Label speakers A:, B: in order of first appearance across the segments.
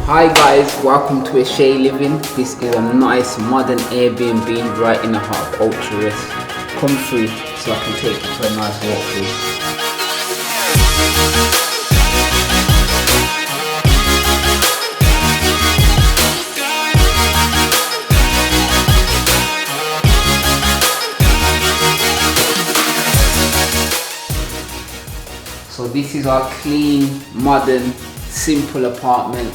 A: Hi guys, welcome to Shay Living. This is a nice modern Airbnb right in the heart of Ocho Rios. Come through so I can take you for a nice walk through. So this is our clean, modern, simple apartment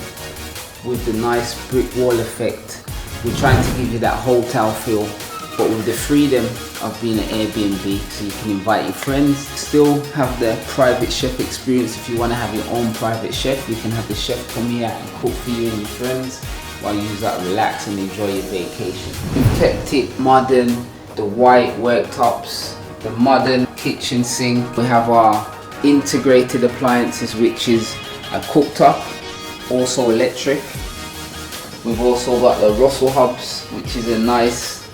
A: with the nice brick wall effect. We're trying to give you that hotel feel, but with the freedom of being an Airbnb, so you can invite your friends. Still have the private chef experience. If you want to have your own private chef, you can have the chef come here and cook for you and your friends while you relax and enjoy your vacation. We've kept it modern, the white worktops, the modern kitchen sink. We have our integrated appliances, which is a cooktop, also electric. We've also got the Russell hobs, which is a nice,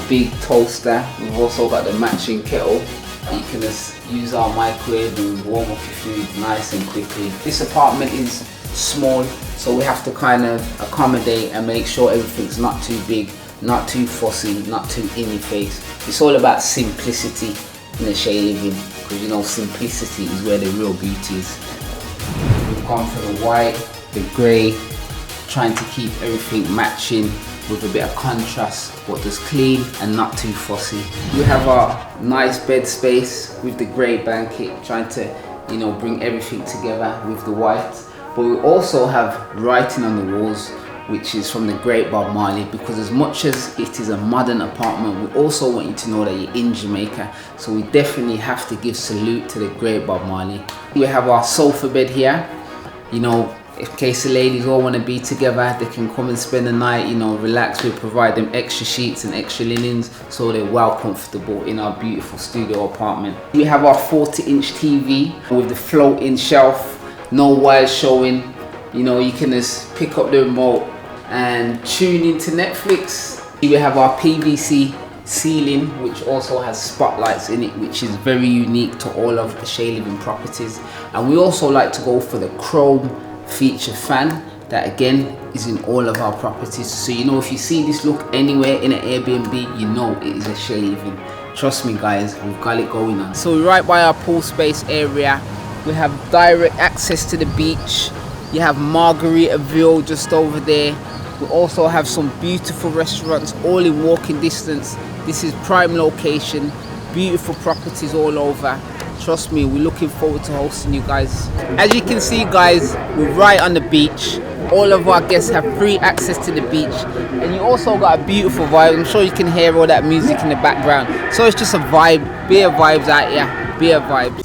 A: big toaster. We've also got the matching kettle. You can just use our microwave and warm up your food nice and quickly. This apartment is small, so we have to kind of accommodate and make sure everything's not too big, not too fussy, not too in your face. It's all about simplicity in the Shay Living, because simplicity is where the real beauty is. We've gone for the white, the grey, trying to keep everything matching with a bit of contrast, but just clean and not too fussy. We have our nice bed space with the grey blanket, trying to bring everything together with the white. But we also have writing on the walls, which is from the great Bob Marley, because as much as it is a modern apartment, we also want you to know that you're in Jamaica, so we definitely have to give salute to the great Bob Marley. We have our sofa bed here. In case the ladies all want to be together, they can come and spend the night, relax. We provide them extra sheets and extra linens, so they're well comfortable in our beautiful studio apartment. We have our 40-inch TV with the floating shelf, no wires showing. You can just pick up the remote and tune into Netflix. We have our PVC ceiling, which also has spotlights in it, which is very unique to all of the Shay Living properties. And we also like to go for the chrome feature fan that again is in all of our properties. So if you see this look anywhere in an Airbnb, it is a Shay Living. Trust me guys, we've got it going on. So we're right by our pool space area. We have direct access to the beach. You have Margaritaville just over there. We also have some beautiful restaurants all in walking distance. This is prime location, beautiful properties all over. Trust me, we're looking forward to hosting you guys. As you can see guys, we're right on the beach. All of our guests have free access to the beach, and you also got a beautiful vibe. I'm sure you can hear all that music in the background. So it's just a vibe, beer vibes out here, beer vibes.